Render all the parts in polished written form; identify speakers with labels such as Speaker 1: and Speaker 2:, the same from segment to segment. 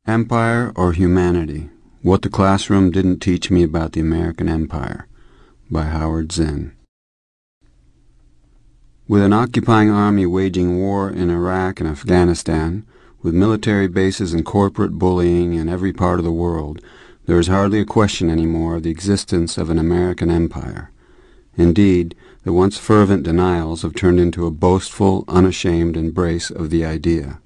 Speaker 1: Empire or Humanity? What the Classroom Didn't Teach Me About the American Empire by Howard Zinn. With an occupying army waging war in Iraq and Afghanistan, with military bases and corporate bullying in every part of the world, there is hardly a question anymore of the existence of an American empire. Indeed, the once fervent denials have turned into a boastful, unashamed embrace of the idea.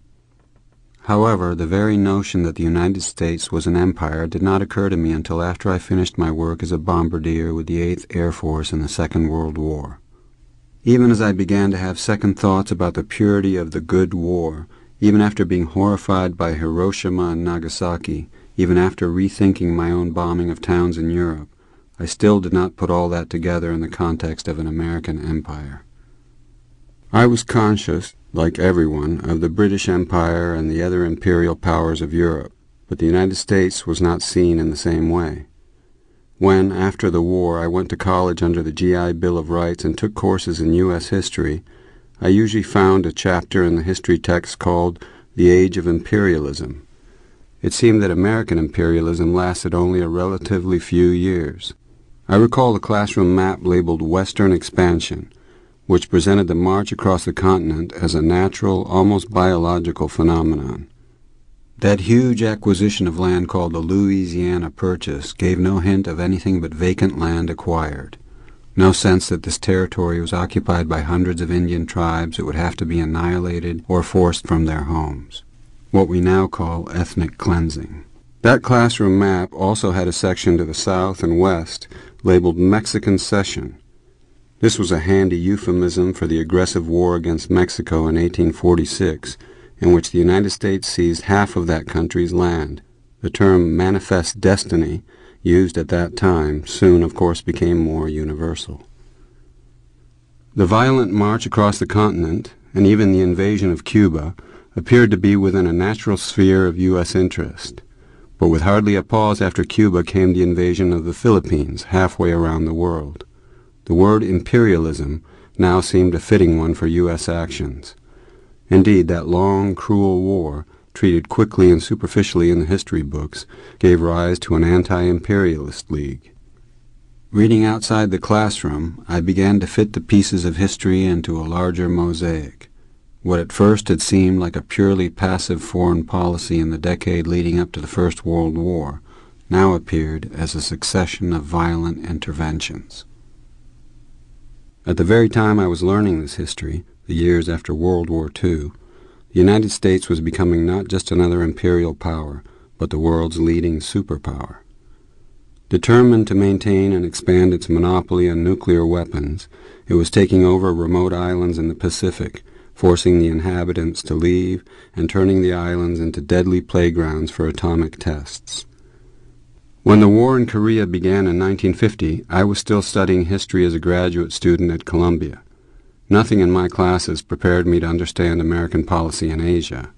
Speaker 1: However, the very notion that the United States was an empire did not occur to me until after I finished my work as a bombardier with the 8th Air Force in the Second World War. Even as I began to have second thoughts about the purity of the good war, even after being horrified by Hiroshima and Nagasaki, even after rethinking my own bombing of towns in Europe, I still did not put all that together in the context of an American empire. I was conscious, like everyone, of the British Empire and the other imperial powers of Europe, but the United States was not seen in the same way. When, after the war, I went to college under the GI Bill of Rights and took courses in U.S. history, I usually found a chapter in the history text called The Age of Imperialism. It seemed that American imperialism lasted only a relatively few years. I recall the classroom map labeled Western Expansion, which presented the march across the continent as a natural, almost biological phenomenon. That huge acquisition of land called the Louisiana Purchase gave no hint of anything but vacant land acquired, no sense that this territory was occupied by hundreds of Indian tribes that would have to be annihilated or forced from their homes, what we now call ethnic cleansing. That classroom map also had a section to the south and west labeled Mexican Cession. This was a handy euphemism for the aggressive war against Mexico in 1846, in which the United States seized half of that country's land. The term manifest destiny, used at that time, soon of course became more universal. The violent march across the continent, and even the invasion of Cuba, appeared to be within a natural sphere of U.S. interest. But with hardly a pause after Cuba came the invasion of the Philippines, halfway around the world. The word imperialism now seemed a fitting one for U.S. actions. Indeed, that long, cruel war, treated quickly and superficially in the history books, gave rise to an anti-imperialist league. Reading outside the classroom, I began to fit the pieces of history into a larger mosaic. What at first had seemed like a purely passive foreign policy in the decade leading up to the First World War now appeared as a succession of violent interventions. At the very time I was learning this history, the years after World War II, the United States was becoming not just another imperial power, but the world's leading superpower. Determined to maintain and expand its monopoly on nuclear weapons, it was taking over remote islands in the Pacific, forcing the inhabitants to leave and turning the islands into deadly playgrounds for atomic tests. When the war in Korea began in 1950, I was still studying history as a graduate student at Columbia. Nothing in my classes prepared me to understand American policy in Asia.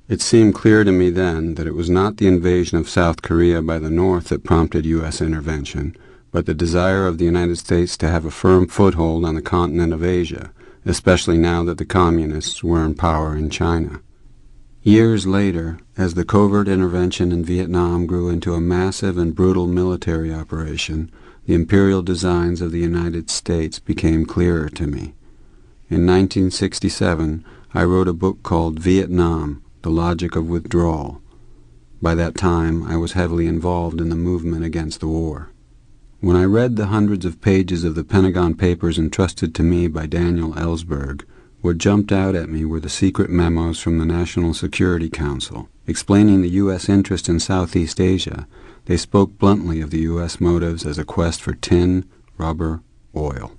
Speaker 1: It seemed clear to me then that it was not the invasion of South Korea by the North that prompted U.S. intervention, but the desire of the United States to have a firm foothold on the continent of Asia, especially now that the Communists were in power in China. Years later, as the covert intervention in Vietnam grew into a massive and brutal military operation, the imperial designs of the United States became clearer to me. In 1967, I wrote a book called Vietnam, The Logic of Withdrawal. By that time, I was heavily involved in the movement against the war. When I read the hundreds of pages of the Pentagon Papers entrusted to me by Daniel Ellsberg, what jumped out at me were the secret memos from the National Security Council. Explaining the U.S. interest in Southeast Asia, they spoke bluntly of the U.S. motives as a quest for tin, rubber, oil.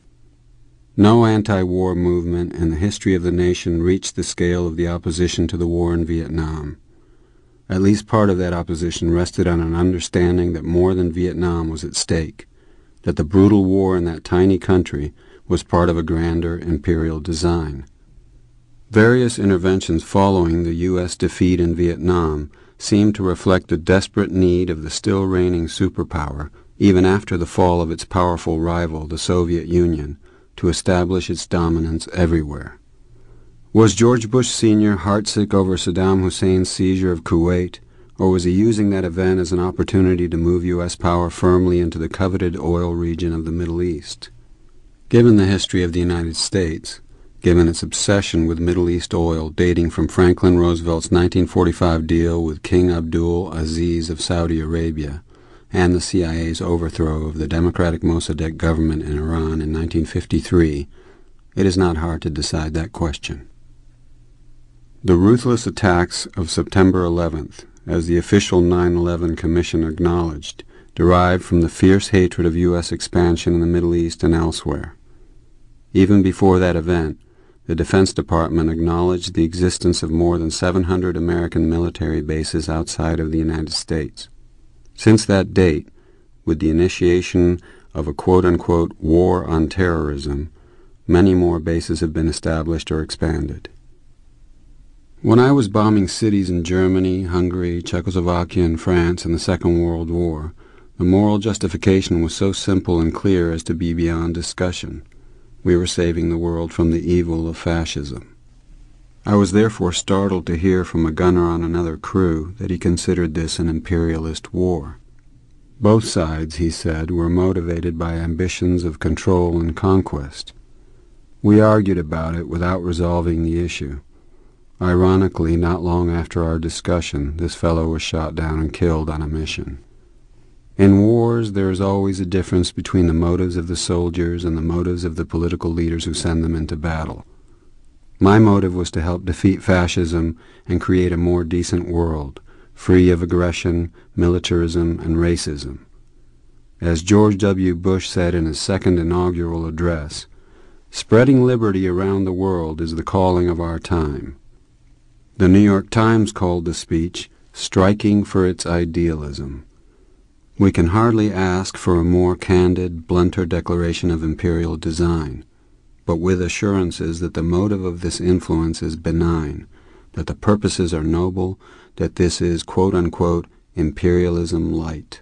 Speaker 1: No anti-war movement in the history of the nation reached the scale of the opposition to the war in Vietnam. At least part of that opposition rested on an understanding that more than Vietnam was at stake, that the brutal war in that tiny country was part of a grander imperial design. Various interventions following the U.S. defeat in Vietnam seemed to reflect the desperate need of the still reigning superpower, even after the fall of its powerful rival, the Soviet Union, to establish its dominance everywhere. Was George Bush Sr. heartsick over Saddam Hussein's seizure of Kuwait, Or was he using that event as an opportunity to move U.S. power firmly into the coveted oil region of the Middle East? Given the history of the United States, given its obsession with Middle East oil dating from Franklin Roosevelt's 1945 deal with King Abdul Aziz of Saudi Arabia, and the CIA's overthrow of the Democratic Mossadegh government in Iran in 1953, it is not hard to decide that question. The ruthless attacks of September 11th, as the official 9/11 Commission acknowledged, derived from the fierce hatred of U.S. expansion in the Middle East and elsewhere. Even before that event, the Defense Department acknowledged the existence of more than 700 American military bases outside of the United States. Since that date, with the initiation of a quote-unquote war on terrorism, many more bases have been established or expanded. When I was bombing cities in Germany, Hungary, Czechoslovakia, and France in the Second World War, the moral justification was so simple and clear as to be beyond discussion. We were saving the world from the evil of fascism. I was therefore startled to hear from a gunner on another crew that he considered this an imperialist war. Both sides, he said, were motivated by ambitions of control and conquest. We argued about it without resolving the issue. Ironically, not long after our discussion, this fellow was shot down and killed on a mission. In wars, there is always a difference between the motives of the soldiers and the motives of the political leaders who send them into battle. My motive was to help defeat fascism and create a more decent world, free of aggression, militarism, and racism. As George W. Bush said in his second inaugural address, "Spreading liberty around the world is the calling of our time." The New York Times called the speech "striking for its idealism." We can hardly ask for a more candid, blunter declaration of imperial design, but with assurances that the motive of this influence is benign, that the purposes are noble, that this is quote-unquote imperialism light.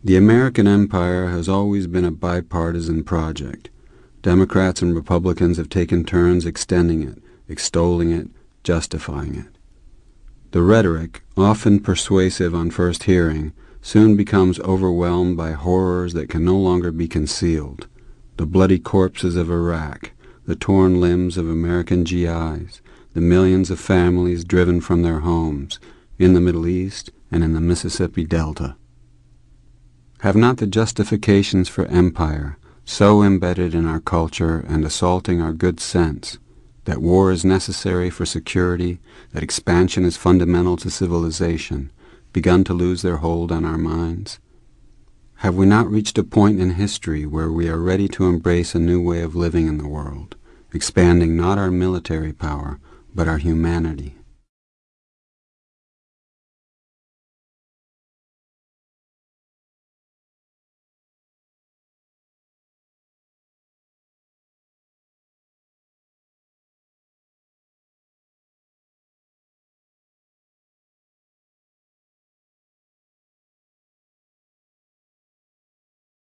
Speaker 1: The American empire has always been a bipartisan project. Democrats and Republicans have taken turns extending it, extolling it, justifying it. The rhetoric, often persuasive on first hearing, soon becomes overwhelmed by horrors that can no longer be concealed. The bloody corpses of Iraq, the torn limbs of American GIs, the millions of families driven from their homes, in the Middle East and in the Mississippi Delta. Have not the justifications for empire so embedded in our culture and assaulting our good sense that war is necessary for security, that expansion is fundamental to civilization, begun to lose their hold on our minds? Have we not reached a point in history where we are ready to embrace a new way of living in the world, expanding not our military power, but our humanity?